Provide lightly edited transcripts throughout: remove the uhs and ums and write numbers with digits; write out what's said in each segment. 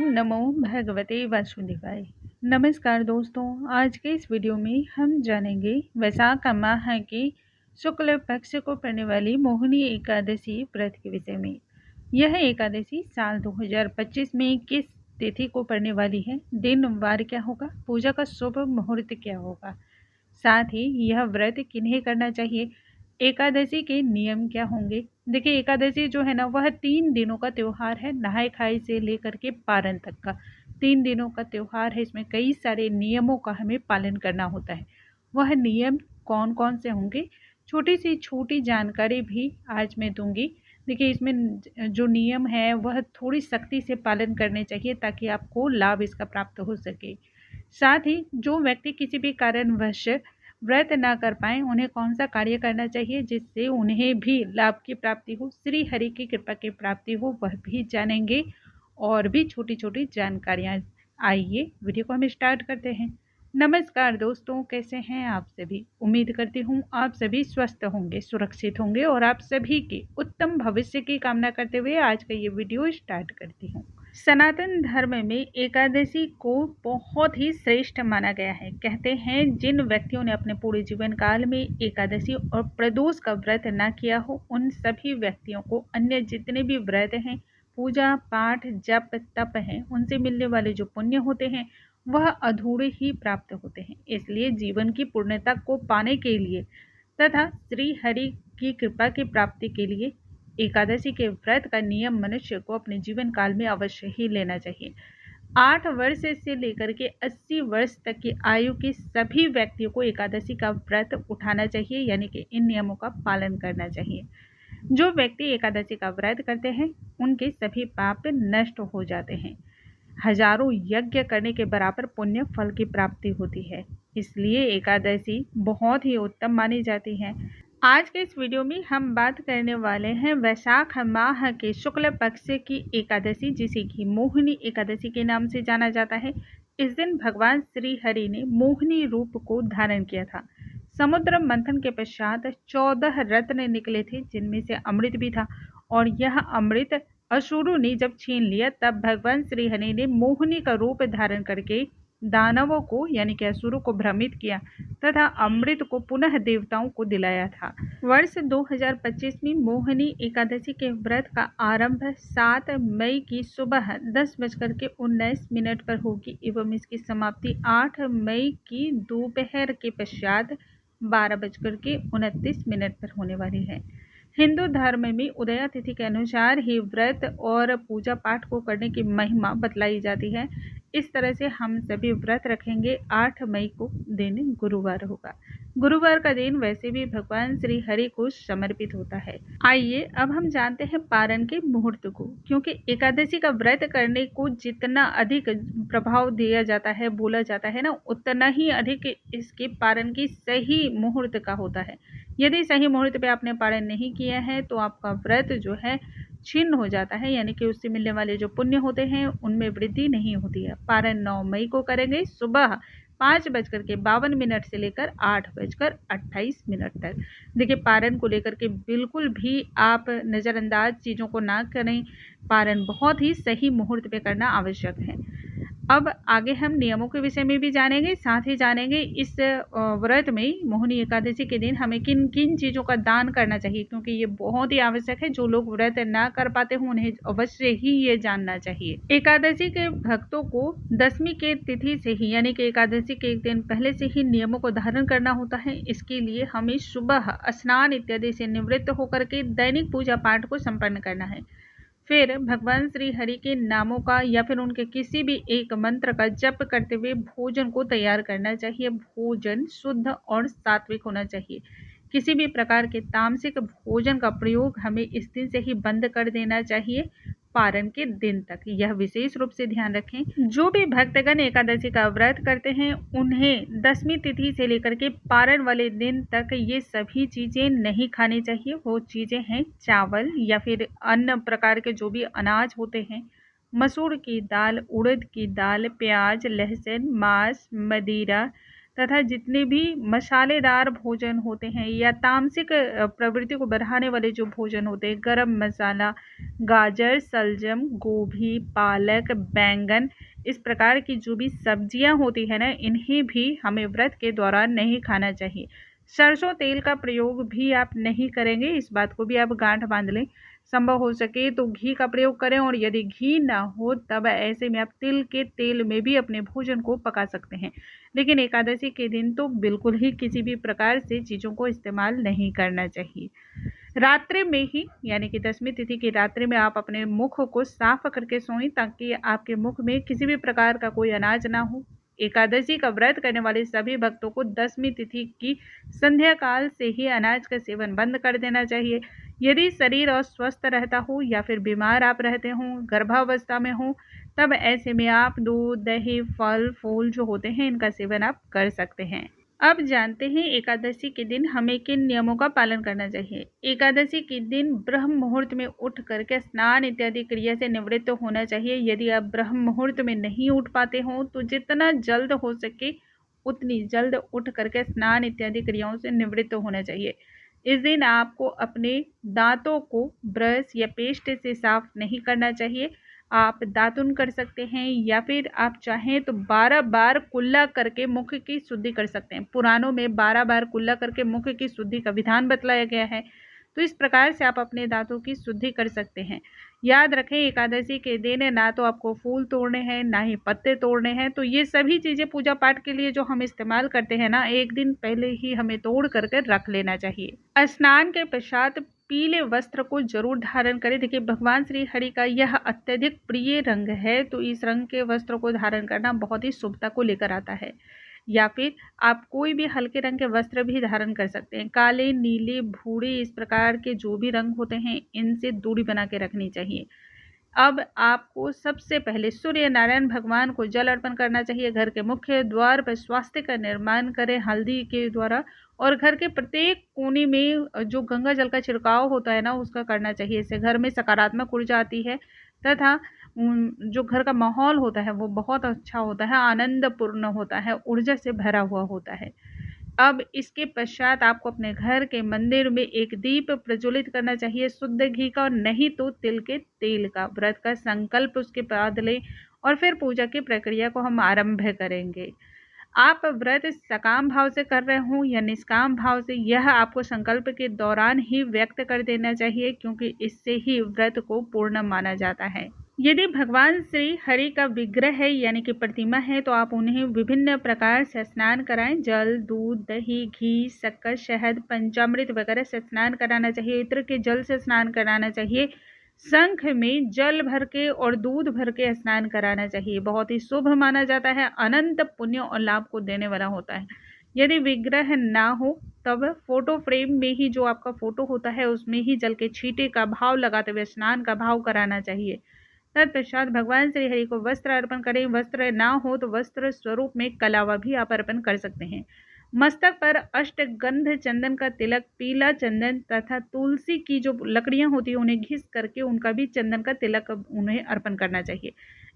नमो भगवते वासुदेवाय। नमस्कार दोस्तों, आज के इस वीडियो में हम जानेंगे वैशाख माह के शुक्ल पक्ष को पड़ने वाली मोहिनी एकादशी व्रत के विषय में। यह एकादशी साल 2025 में किस तिथि को पड़ने वाली है, दिन वार क्या होगा, पूजा का शुभ मुहूर्त क्या होगा, साथ ही यह व्रत किन्हें करना चाहिए, एकादशी के नियम क्या होंगे। देखिए, एकादशी जो है ना, वह 3 दिनों का त्यौहार है। नहाय खाई से लेकर के पारण तक का 3 दिनों का त्यौहार है। इसमें कई सारे नियमों का हमें पालन करना होता है। वह नियम कौन कौन से होंगे, छोटी सी छोटी जानकारी भी आज मैं दूंगी। देखिए, इसमें जो नियम है वह थोड़ी सख्ती से पालन करने चाहिए ताकि आपको लाभ इसका प्राप्त हो सके। साथ ही जो व्यक्ति किसी भी कारणवश व्रत ना कर पाए, उन्हें कौन सा कार्य करना चाहिए जिससे उन्हें भी लाभ की प्राप्ति हो, श्री हरि की कृपा की प्राप्ति हो, वह भी जानेंगे। और भी छोटी छोटी जानकारियाँ। आइए वीडियो को हम स्टार्ट करते हैं। नमस्कार दोस्तों, कैसे हैं आप सभी। उम्मीद करती हूँ आप सभी स्वस्थ होंगे, सुरक्षित होंगे और आप सभी के उत्तम भविष्य की कामना करते हुए आज का ये वीडियो स्टार्ट करती हूँ। सनातन धर्म में एकादशी को बहुत ही श्रेष्ठ माना गया है। कहते हैं जिन व्यक्तियों ने अपने पूरे जीवन काल में एकादशी और प्रदोष का व्रत न किया हो, उन सभी व्यक्तियों को अन्य जितने भी व्रत हैं, पूजा पाठ जप तप हैं, उनसे मिलने वाले जो पुण्य होते हैं वह अधूरे ही प्राप्त होते हैं। इसलिए जीवन की पूर्णता को पाने के लिए तथा श्री हरि की कृपा की प्राप्ति के लिए एकादशी के व्रत का नियम मनुष्य को अपने जीवन काल में अवश्य ही लेना चाहिए। 8 वर्ष से लेकर के 80 वर्ष तक की आयु के सभी व्यक्तियों को एकादशी का व्रत उठाना चाहिए, यानी कि इन नियमों का पालन करना चाहिए। जो व्यक्ति एकादशी का व्रत करते हैं उनके सभी पाप नष्ट हो जाते हैं। हजारों यज्ञ करने के बराबर पुण्य फल की प्राप्ति होती है। इसलिए एकादशी बहुत ही उत्तम मानी जाती है। आज के इस वीडियो में हम बात करने वाले हैं वैशाख माह के शुक्ल पक्ष की एकादशी, जिसे कि मोहिनी एकादशी के नाम से जाना जाता है। इस दिन भगवान श्री हरि ने मोहिनी रूप को धारण किया था। समुद्र मंथन के पश्चात 14 रत्न निकले थे, जिनमें से अमृत भी था। और यह अमृत असुरों ने जब छीन लिया, तब भगवान श्री हरि ने मोहिनी का रूप धारण करके दानवों को यानी कि असुरों को भ्रमित किया तथा अमृत को पुनः देवताओं को दिलाया था। वर्ष 2025 में मोहिनी एकादशी के व्रत का आरंभ 7 मई की सुबह 10:19 पर होगी एवं इसकी समाप्ति 8 मई की दोपहर के पश्चात 12:29 पर होने वाली है। हिंदू धर्म में उदया तिथि के अनुसार ही व्रत और पूजा पाठ को करने की महिमा बतलाई जाती है। इस तरह से हम सभी व्रत रखेंगे। 8 मई को दिन गुरुवार होगा। गुरुवार का दिन वैसे भी भगवान श्री हरि को समर्पित होता है। आइए अब हम जानते हैं पारण के मुहूर्त को, क्योंकि एकादशी का व्रत करने को जितना अधिक प्रभाव दिया जाता है, बोला जाता है ना, उतना ही अधिक इसके पारण की सही मुहूर्त का होता है। यदि सही मुहूर्त पे आपने पारण नहीं किया है तो आपका व्रत जो है छिन्न हो जाता है, यानी कि उससे मिलने वाले जो पुण्य होते हैं उनमें वृद्धि नहीं होती है। पारण 9 मई को करेंगे सुबह 5:52 से लेकर 8:28 तक। देखिए, पारण को लेकर के बिल्कुल भी आप नज़रअंदाज चीज़ों को ना करें। पारण बहुत ही सही मुहूर्त पे करना आवश्यक है। अब आगे हम नियमों के विषय में भी जानेंगे, साथ ही जानेंगे इस व्रत में मोहिनी एकादशी के दिन हमें किन किन चीज़ों का दान करना चाहिए, क्योंकि ये बहुत ही आवश्यक है। जो लोग व्रत ना कर पाते हों उन्हें अवश्य ही ये जानना चाहिए। एकादशी के भक्तों को दशमी के तिथि से ही यानी कि एकादशी के एक दिन पहले से ही नियमों को धारण करना होता है। इसके लिए हमें सुबह स्नान इत्यादि से निवृत्त होकर के दैनिक पूजा पाठ को संपन्न करना है। फिर भगवान श्री हरि के नामों का या फिर उनके किसी भी एक मंत्र का जप करते हुए भोजन को तैयार करना चाहिए। भोजन शुद्ध और सात्विक होना चाहिए। किसी भी प्रकार के तामसिक भोजन का प्रयोग हमें इस दिन से ही बंद कर देना चाहिए, पारण के दिन तक। यह विशेष रूप से ध्यान रखें। जो भी भक्तगण एकादशी का व्रत करते हैं उन्हें दशमी तिथि से लेकर के पारण वाले दिन तक ये सभी चीज़ें नहीं खानी चाहिए। वो चीज़ें हैं चावल या फिर अन्य प्रकार के जो भी अनाज होते हैं, मसूर की दाल, उड़द की दाल, प्याज, लहसुन, मांस, मदिरा तथा जितने भी मसालेदार भोजन होते हैं या तामसिक प्रवृत्ति को बढ़ाने वाले जो भोजन होते हैं, गरम मसाला, गाजर, सलजम, गोभी, पालक, बैंगन, इस प्रकार की जो भी सब्जियां होती है ना, इन्हें भी हमें व्रत के दौरान नहीं खाना चाहिए। सरसों तेल का प्रयोग भी आप नहीं करेंगे, इस बात को भी आप गांठ बांध लें। संभव हो सके तो घी का प्रयोग करें, और यदि घी ना हो तब ऐसे में आप तिल के तेल में भी अपने भोजन को पका सकते हैं। लेकिन एकादशी के दिन तो बिल्कुल ही किसी भी प्रकार से चीज़ों को इस्तेमाल नहीं करना चाहिए। रात्रि में ही यानी कि 10वीं तिथि की रात्रि में आप अपने मुख को साफ करके सोएं, ताकि आपके मुख में किसी भी प्रकार का कोई अनाज ना हो। एकादशी का व्रत करने वाले सभी भक्तों को 10वीं तिथि की संध्या काल से ही अनाज का सेवन बंद कर देना चाहिए। यदि शरीर अस्वस्थ रहता हो या फिर बीमार आप रहते हों, गर्भावस्था में हो, तब ऐसे में आप दूध, दही, फल फूल जो होते हैं इनका सेवन आप कर सकते हैं। अब जानते हैं एकादशी के दिन हमें किन नियमों का पालन करना चाहिए। एकादशी के दिन ब्रह्म मुहूर्त में उठ करके स्नान इत्यादि क्रिया से निवृत्त होना चाहिए। यदि आप ब्रह्म मुहूर्त में नहीं उठ पाते हो तो जितना जल्द हो सके उतनी जल्द उठ करके स्नान इत्यादि क्रियाओं से निवृत्त होना चाहिए। इस दिन आपको अपने दांतों को ब्रश या पेस्ट से साफ नहीं करना चाहिए। आप दातुन कर सकते हैं या फिर आप चाहें तो 12 बार कुल्ला करके मुख की शुद्धि कर सकते हैं। पुराणों में 12 बार कुल्ला करके मुख की शुद्धि का विधान बतलाया गया है, तो इस प्रकार से आप अपने दांतों की शुद्धि कर सकते हैं। याद रखें एकादशी के दिन ना तो आपको फूल तोड़ने हैं ना ही पत्ते तोड़ने हैं, तो ये सभी चीज़ें पूजा पाठ के लिए जो हम इस्तेमाल करते हैं ना, एक दिन पहले ही हमें तोड़ करके रख लेना चाहिए। स्नान के पश्चात पीले वस्त्र को जरूर धारण करें। देखिए भगवान श्री हरि का यह अत्यधिक प्रिय रंग है, तो इस रंग के वस्त्र को धारण करना बहुत ही शुभता को लेकर आता है। या फिर आप कोई भी हल्के रंग के वस्त्र भी धारण कर सकते हैं। काले, नीले, भूरे, इस प्रकार के जो भी रंग होते हैं इनसे दूरी बना के रखनी चाहिए। अब आपको सबसे पहले सूर्य नारायण भगवान को जल अर्पण करना चाहिए। घर के मुख्य द्वार पर स्वास्थ्य का निर्माण करें हल्दी के द्वारा, और घर के प्रत्येक कोने में जो गंगा जल का छिड़काव होता है ना, उसका करना चाहिए। इससे घर में सकारात्मक ऊर्जा आती है तथा जो घर का माहौल होता है वो बहुत अच्छा होता है, आनंदपूर्ण होता है, ऊर्जा से भरा हुआ होता है। अब इसके पश्चात आपको अपने घर के मंदिर में एक दीप प्रज्वलित करना चाहिए, शुद्ध घी का और नहीं तो तिल के तेल का। व्रत का संकल्प उसके बाद लें और फिर पूजा की प्रक्रिया को हम आरंभ करेंगे। आप व्रत सकाम भाव से कर रहे हों या निष्काम भाव से, यह आपको संकल्प के दौरान ही व्यक्त कर देना चाहिए, क्योंकि इससे ही व्रत को पूर्ण माना जाता है। यदि भगवान श्री हरि का विग्रह है यानी कि प्रतिमा है, तो आप उन्हें विभिन्न प्रकार से स्नान कराएं। जल, दूध, दही, घी, शक्कर, शहद, पंचामृत वगैरह से स्नान कराना चाहिए। इत्र के जल से स्नान कराना चाहिए। शंख में जल भर के और दूध भर के स्नान कराना चाहिए। बहुत ही शुभ माना जाता है, अनंत पुण्य और लाभ को देने वाला होता है। यदि विग्रह ना हो तब फोटो फ्रेम में ही जो आपका फोटो होता है उसमें ही जल के छींटे का भाव लगाते हुए स्नान का भाव कराना चाहिए। तत्पश्चात भगवान श्री हरि को वस्त्र अर्पण करें। वस्त्र ना हो तो वस्त्र स्वरूप में कलावा भी आप अर्पण कर सकते हैं। मस्तक पर अष्टगंध चंदन का तिलक, पीला चंदन तथा तुलसी की जो लकड़ियां होती हैं उन्हें घिस करके उनका भी चंदन का तिलक उन्हें अर्पण करना चाहिए।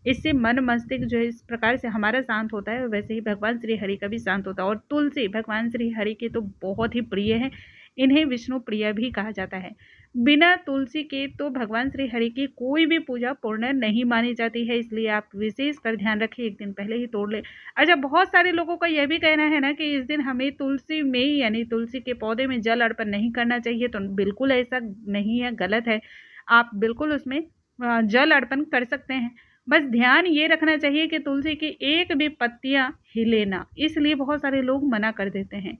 इससे मन मस्तिष्क जो है इस प्रकार से हमारा शांत होता है, वैसे ही भगवान श्री हरि का भी शांत होता है। और तुलसी भगवान श्री हरि के तो बहुत ही प्रिय है, इन्हें विष्णु प्रिय भी कहा जाता है। बिना तुलसी के तो भगवान श्री हरि की कोई भी पूजा पूर्ण नहीं मानी जाती है, इसलिए आप विशेष कर ध्यान रखिए, एक दिन पहले ही तोड़ ले। अच्छा, बहुत सारे लोगों का यह भी कहना है ना कि इस दिन हमें तुलसी में यानी तुलसी के पौधे में जल अर्पण नहीं करना चाहिए, तो बिल्कुल ऐसा नहीं है, गलत है। आप बिल्कुल उसमें जल अर्पण कर सकते हैं। बस ध्यान ये रखना चाहिए कि तुलसी की एक भी पत्तियां हिले ना, इसलिए बहुत सारे लोग मना कर देते हैं।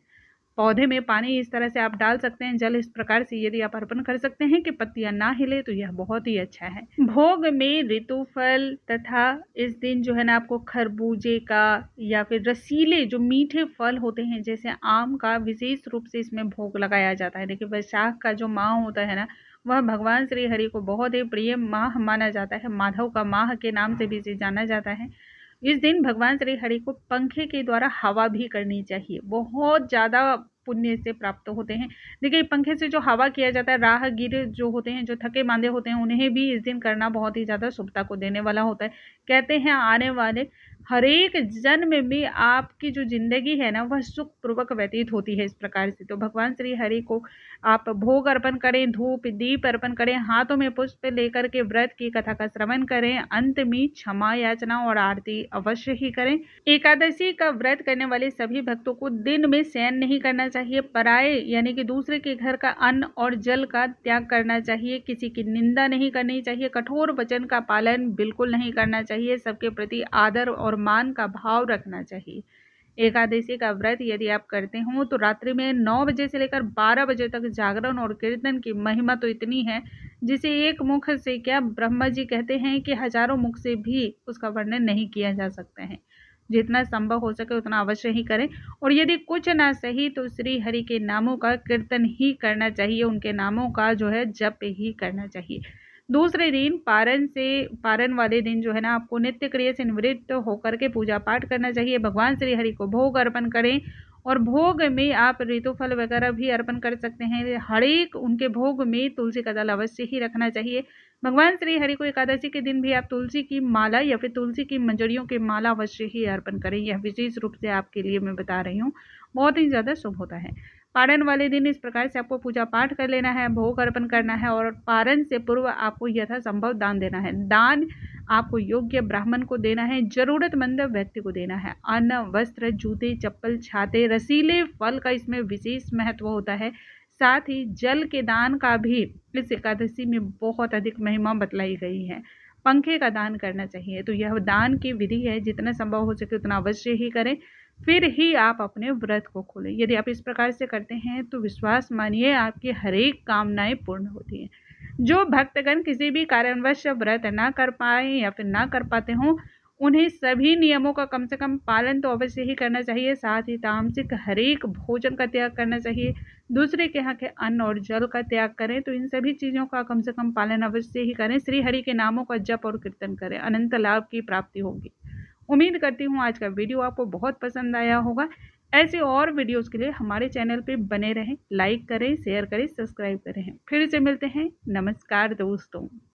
पौधे में पानी इस तरह से आप डाल सकते हैं, जल इस प्रकार से यदि आप अर्पण कर सकते हैं कि पत्तियां ना हिले, तो यह बहुत ही अच्छा है। भोग में ऋतु फल तथा इस दिन जो है ना आपको खरबूजे का या फिर रसीले जो मीठे फल होते हैं जैसे आम का विशेष रूप से इसमें भोग लगाया जाता है। देखिए वैशाख का जो माह होता है ना, वह भगवान श्री हरि को बहुत ही प्रिय माह माना जाता है। माधव का माह के नाम से भी इसे जाना जाता है। इस दिन भगवान श्री हरि को पंखे के द्वारा हवा भी करनी चाहिए, बहुत ज़्यादा पुण्य से प्राप्त होते हैं। देखिए पंखे से जो हवा किया जाता है, राहगीर जो होते हैं, जो थके मांदे होते हैं, उन्हें भी इस दिन करना बहुत ही ज़्यादा शुभता को देने वाला होता है। कहते हैं आने वाले हर एक जन्म में आपकी जो जिंदगी है ना वह सुखपूर्वक व्यतीत होती है इस प्रकार से। तो भगवान श्री हरि को आप भोग अर्पण करें, धूप दीप अर्पण करें, हाथों में पुष्प लेकर के व्रत की कथा का श्रवण करें, अंत में क्षमा याचना और आरती अवश्य ही करें। एकादशी का व्रत करने वाले सभी भक्तों को दिन में शयन नहीं करना चाहिए, पराये यानी कि दूसरे के घर का अन्न और जल का त्याग करना चाहिए, किसी की निंदा नहीं करनी चाहिए, कठोर वचन का पालन बिल्कुल नहीं करना चाहिए, सबके प्रति आदर और मान का भाव रखना चाहिए। एकादशी का व्रत यदि आप करते हो तो रात्रि में 9 बजे से लेकर 12 बजे तक जागरण और कीर्तन की महिमा तो इतनी है जिसे एक मुख से क्या ब्रह्मा जी कहते हैं कि हजारों मुख से भी उसका वर्णन नहीं किया जा सकता है। जितना संभव हो सके उतना अवश्य ही करें, और यदि कुछ ना सही तो श्री हरि के नामों का कीर्तन ही करना चाहिए, उनके नामों का जो है जप ही करना चाहिए। दूसरे दिन पारण वाले दिन जो है ना आपको नित्य क्रिया से निवृत्त होकर के पूजा पाठ करना चाहिए, भगवान श्री हरि को भोग अर्पण करें, और भोग में आप ऋतुफल वगैरह भी अर्पण कर सकते हैं। हर एक उनके भोग में तुलसी का दल अवश्य ही रखना चाहिए। भगवान श्री हरि को एकादशी के दिन भी आप तुलसी की माला या फिर तुलसी की मंजरियों की माला अवश्य ही अर्पण करें। यह विशेष रूप से आपके लिए मैं बता रही हूँ, बहुत ही ज़्यादा शुभ होता है। पारण वाले दिन इस प्रकार से आपको पूजा पाठ कर लेना है, भोग अर्पण करना है, और पारण से पूर्व आपको यथासंभव दान देना है। दान आपको योग्य ब्राह्मण को देना है, जरूरतमंद व्यक्ति को देना है। अन्न, वस्त्र, जूते, चप्पल, छाते, रसीले फल का इसमें विशेष महत्व होता है। साथ ही जल के दान का भी इस एकादशी में बहुत अधिक महिमा बतलाई गई है। पंखे का दान करना चाहिए। तो यह दान की विधि है, जितना संभव हो सके उतना अवश्य ही करें, फिर ही आप अपने व्रत को खोलें। यदि आप इस प्रकार से करते हैं तो विश्वास मानिए आपकी हर एक कामनाएं पूर्ण होती हैं। जो भक्तगण किसी भी कारणवश व्रत ना कर पाए या फिर ना कर पाते हों, उन्हें सभी नियमों का कम से कम पालन तो अवश्य ही करना चाहिए। साथ ही तामसिक हर एक भोजन का त्याग करना चाहिए, दूसरे के यहाँ के अन्न और जल का त्याग करें। तो इन सभी चीज़ों का कम से कम पालन अवश्य ही करें। श्री हरि के नामों का जप और कीर्तन करें, अनंत लाभ की प्राप्ति होगी। उम्मीद करती हूँ आज का वीडियो आपको बहुत पसंद आया होगा। ऐसे और वीडियोस के लिए हमारे चैनल पे बने रहें, लाइक करें, शेयर करें, सब्सक्राइब करें। फिर से मिलते हैं। नमस्कार दोस्तों।